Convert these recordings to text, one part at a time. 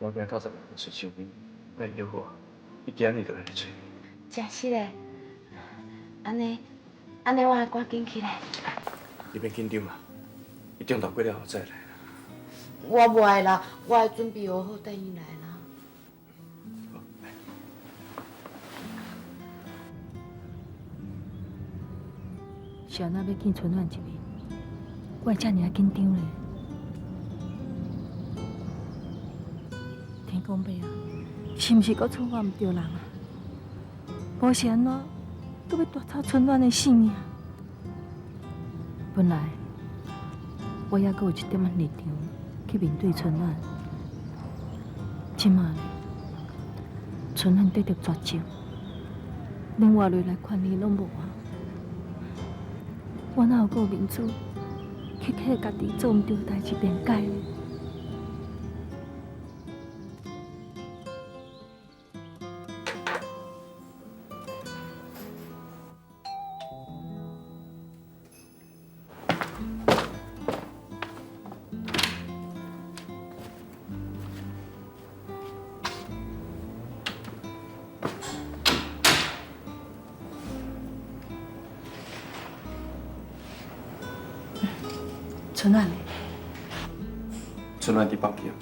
我今到十年出手面，来叫我，伊今日就来找你。真是嘞，安尼我还赶紧起来。你别紧张啦，伊中昼过了后再来啦。我袂啦，我会准备好好等伊来啦。好，来。小娜要见春晚一面，我会遮尔啊紧张咧。天公伯啊，是毋是搁错我毋对人啊？无是安怎，搁要夺走春晚的性命？本来我还阁有一点仔立场去面对春晚，即马呢，春晚得到绝症，连活落来权利拢无啊！我哪有够面子去替家己做毋对的代志辩解呢？春晚呢？春晚伫北京。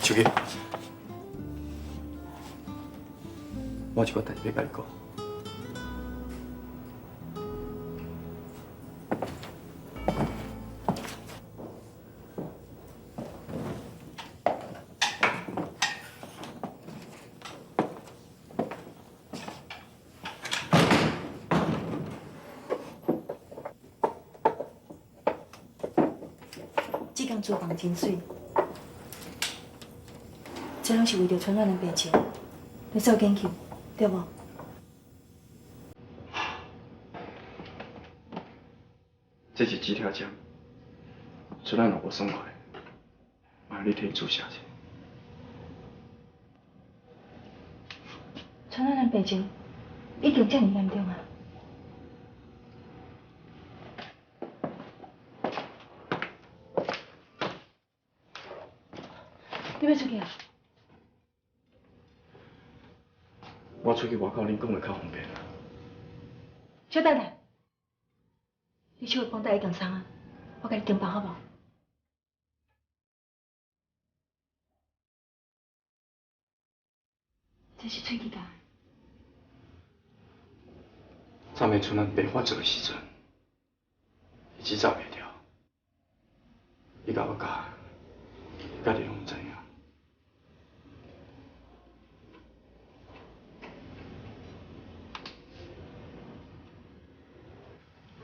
手机，我有一个代志要甲你讲。这间厨房真水，这拢是为着春晚的白情，你做研究，对无？这是几条针，春晚若无爽快，麻烦你替注射者。春晚的白情已经这么严重啊！你要出去啊？我出去外口，恁讲会较方便啦。小等等，你手的绷带已经松啊，我给你订包好不好？这是喙齿夹的。昨暝春晚被发作的时阵，一直走袂掉，伊甲我讲，家己拢唔知影。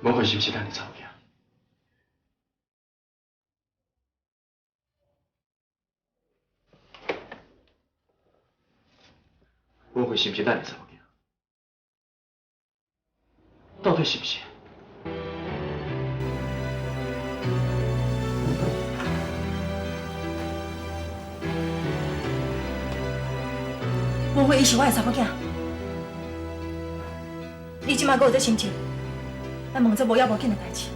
无会是不是咱的查某囝？无会是不是咱的查某囝？到底是不是？无会伊是我的查某囝。你即马阁有这心情，咱问这无要无紧的代志。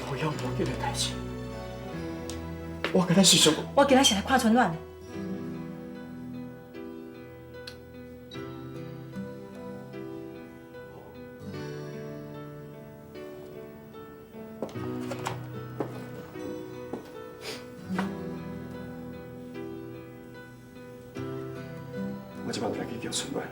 无要无紧的代志，我今日是想，我今仔是来看春晚的。我即摆就来去叫春晚。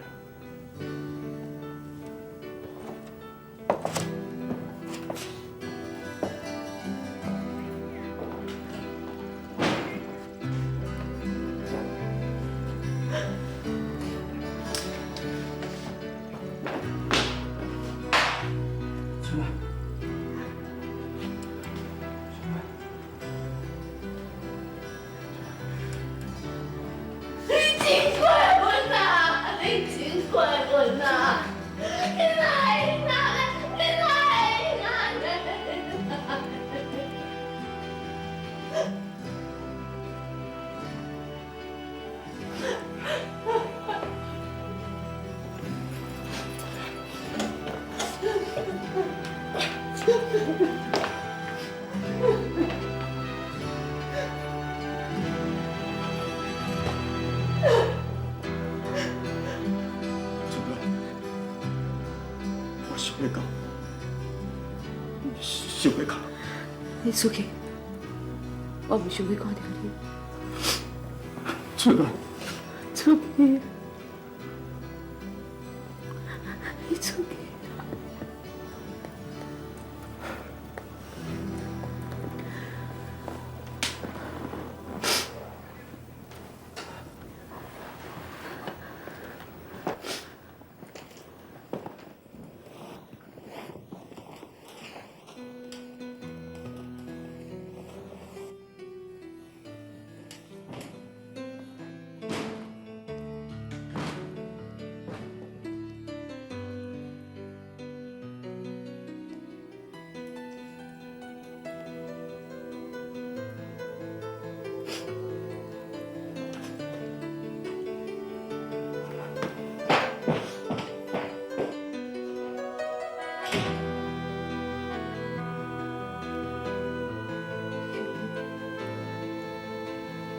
春晚。你真过分啊！你真过分啊！想要到，想要到。你出去，我不想要看到你。春兰，出去，你出去。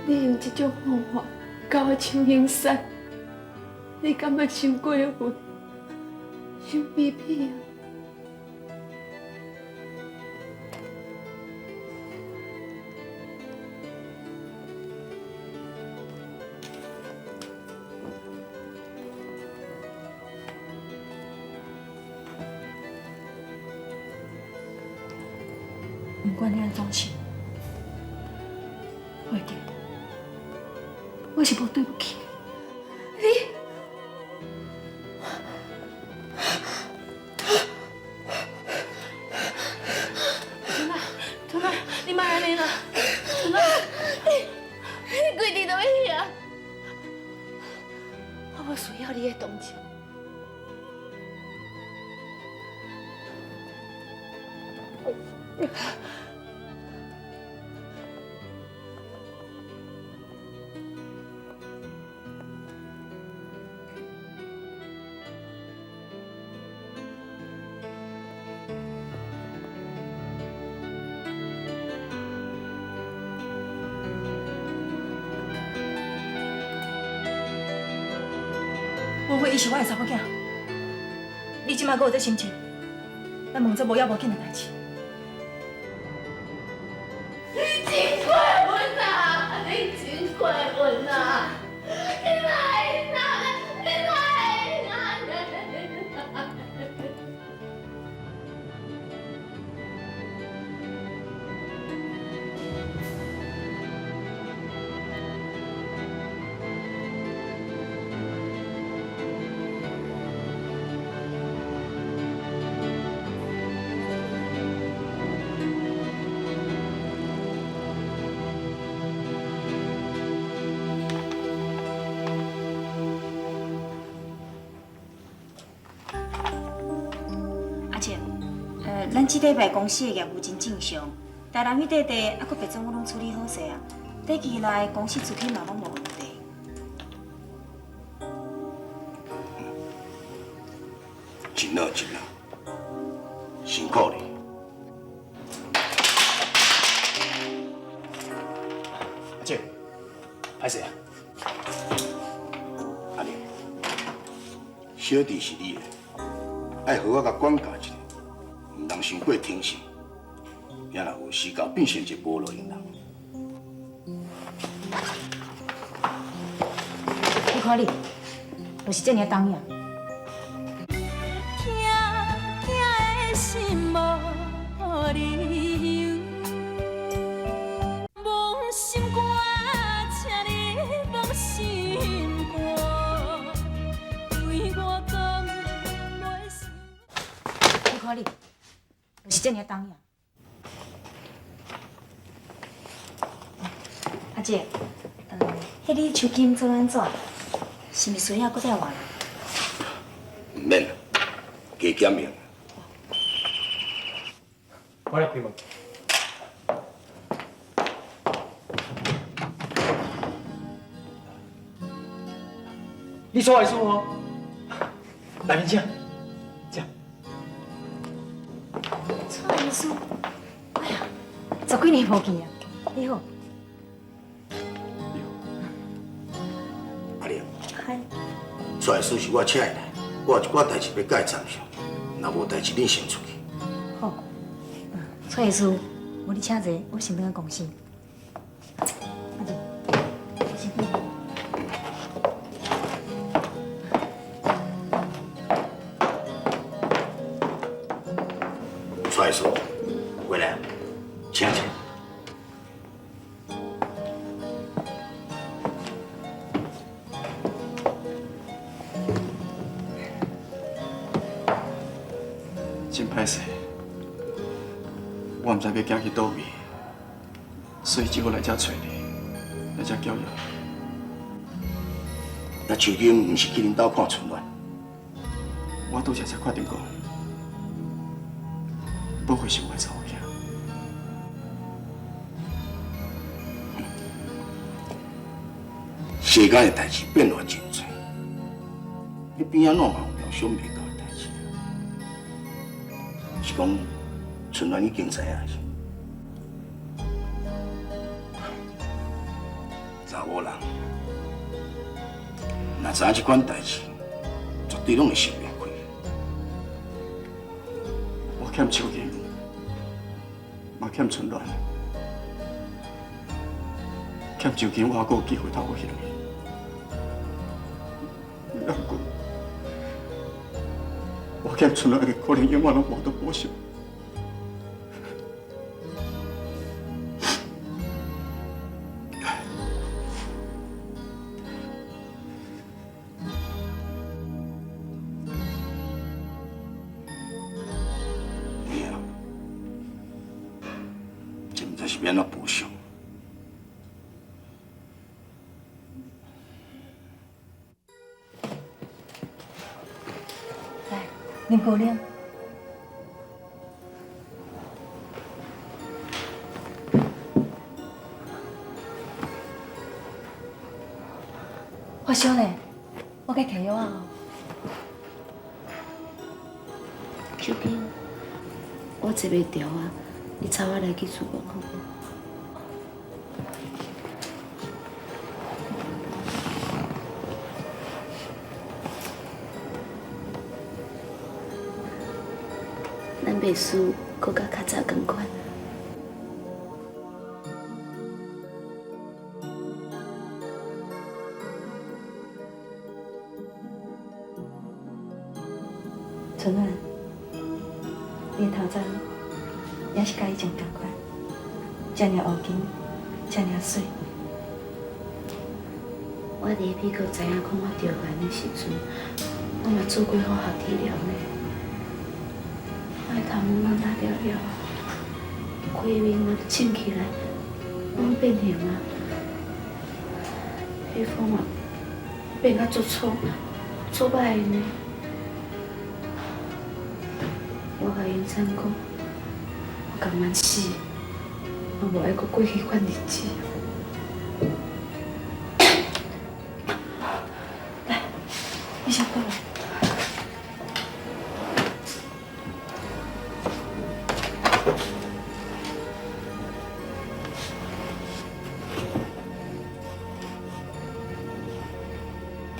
你用这种方法教我唱行山，你敢会伤过分、伤卑鄙啊？不管你安怎想，我会记得。我是无对不起你。春兰，你莫安尼啦！春兰，你规日都在遐，我无需要你的同情。误会伊是我的查某囝，你即摆阁有这心情，咱问这无要无紧的代志。你真过分啊！你真过分啊！你来哪？你来哪？咱这礼拜公司的业务真正常，台南迄块地啊，佮别总我拢处理好势啊。短期内公司资金嘛拢无问题。真好，辛苦你。阿姐，歹势啊！阿玲，小弟是你的，爱好我甲管教一下。唔通伤过轻视，也若有时间变成一个无路用人。你看你，就是这尔当样。痛的心无理由，梦心肝，请你放心肝，对我讲袂想。你看你。就是这尔当样。阿姐，迄你手金做安怎？是毋是需要搁再换？唔免啦，加减用。我来开门。你说还是我？来面请，这样。蔡医师，哎呀，10几年无见啊，你好。阿玲，嗨，蔡师是我请的来，我有一寡代志要甲伊参详，若无代志，恁先出去。好，蔡秘书，我你请坐，我先回公司。先去。蔡秘书，回来，请。真歹势，我毋知要行去倒位，所以只好来遮找你，来遮叫你。那秋金毋是去恁兜看春暖，我拄则才决定讲，不会是我的查某囝。世间的代志变化真多，你边仔弄嘛有料想袂到的代志。是讲春暖已经知影去，查某人若知影这款代志，绝对拢会想袂开。我欠秋金，嘛欠春暖，欠秋金，我还阁有机会透过迄落去。不过，我欠春暖的可能永远拢无得补偿。你啊，真毋知是要安怎补偿。来，恁姑娘。我晓得，我该摕药啊。秋金，我坐袂住啊，你带我来去厝公好无？咱袂输，搁较较早共款。春暖，你的头鬃也是甲以前同款，遮尔乌金，遮尔水。我伫美国知影讲我着癌的时阵，我嘛做过化学治疗呢。我的头毛拢拉了了，规面嘛肿起来，拢变形啊，皮肤嘛变啊足粗，足歹呢。我甲因产讲，我甘愿死，我无爱阁过迄款日子。来，你先过来。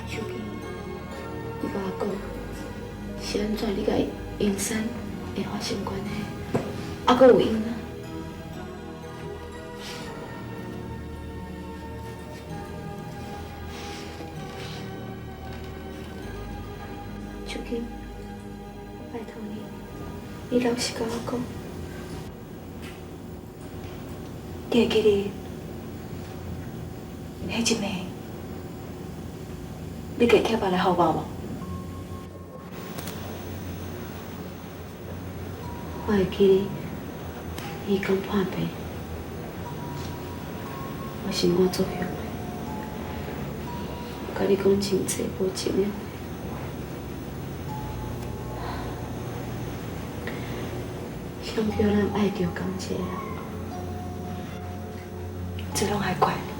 秋萍，你甲我讲，是安怎你甲英山会发生关系？还阁有因啊？秋萍，拜托你，你老实甲我讲，你会记得迄一暝，你给贴来互我无？我会记你讲破病，我心肝作用的，我甲你讲真济无情的。想叫咱爱着同一个人，这拢还怪你。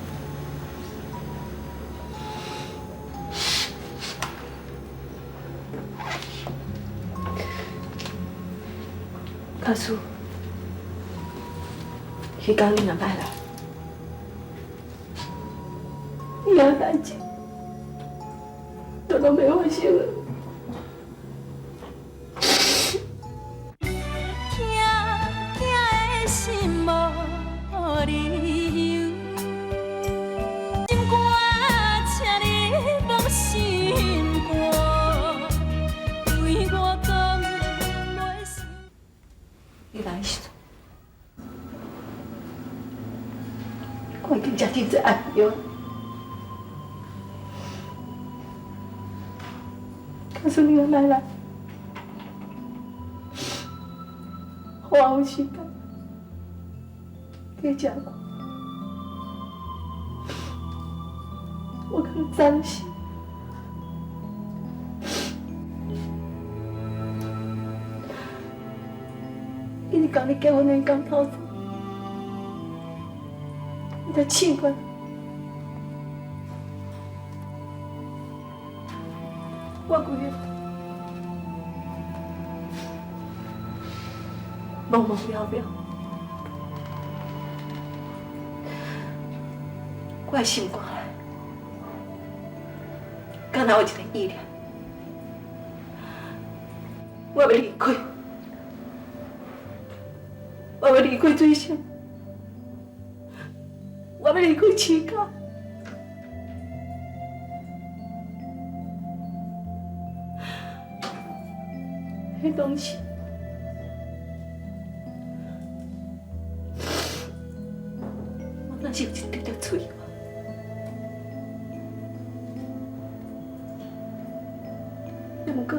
告诉，迄天你若歹来，以后代志都拢袂发生了。真在暗中。告诉你们来，我有时间，给讲吧。我很伤心。因为刚你结婚的刚头，你的气管。我规个懵懵了了，我的心肝内，敢若有一个意念，我要离开，我要离开水城，我要离开亲家。迄东西，我若是有一条嘴巴，不过，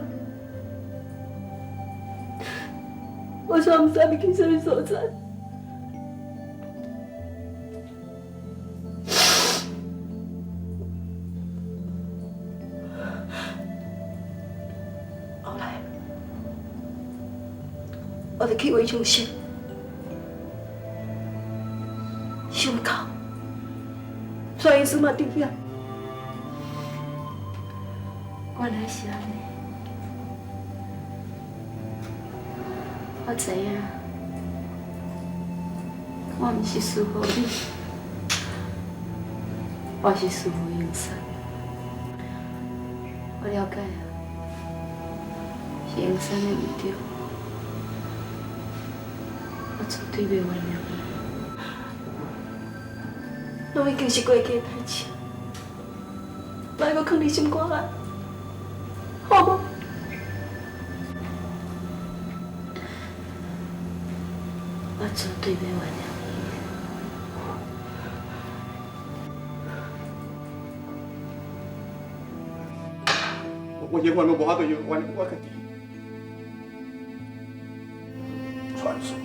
我煞唔知要去什么所在。后来。我就去卫生室，胸口，蔡医师嘛伫遐。原来是安尼，我知影，我毋是师傅你，我是师傅永生。我了解啊，是永生的唔对。我绝对袂原谅伊，拢已经是过去的代志，莫阁放伫心肝内，好无？我绝对袂原谅伊。我永远都无法度原谅我家己。传说。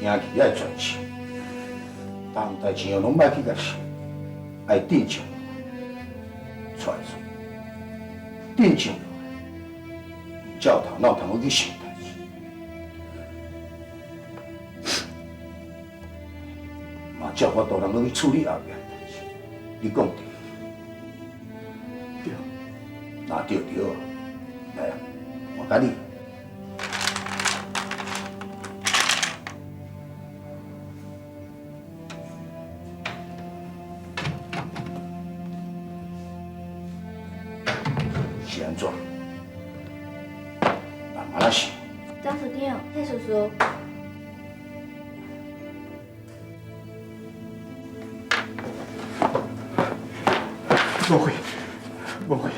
兄弟爱传承，任何代志哦，拢莫去甲想，爱镇静传说，镇静才有头脑通去想代志。嘛，才有法度通去处理后壁的代志。你讲对？对。那对对啊，来啊，我教你。是安怎？慢慢想。张叔弟，蔡叔叔，无会，无会。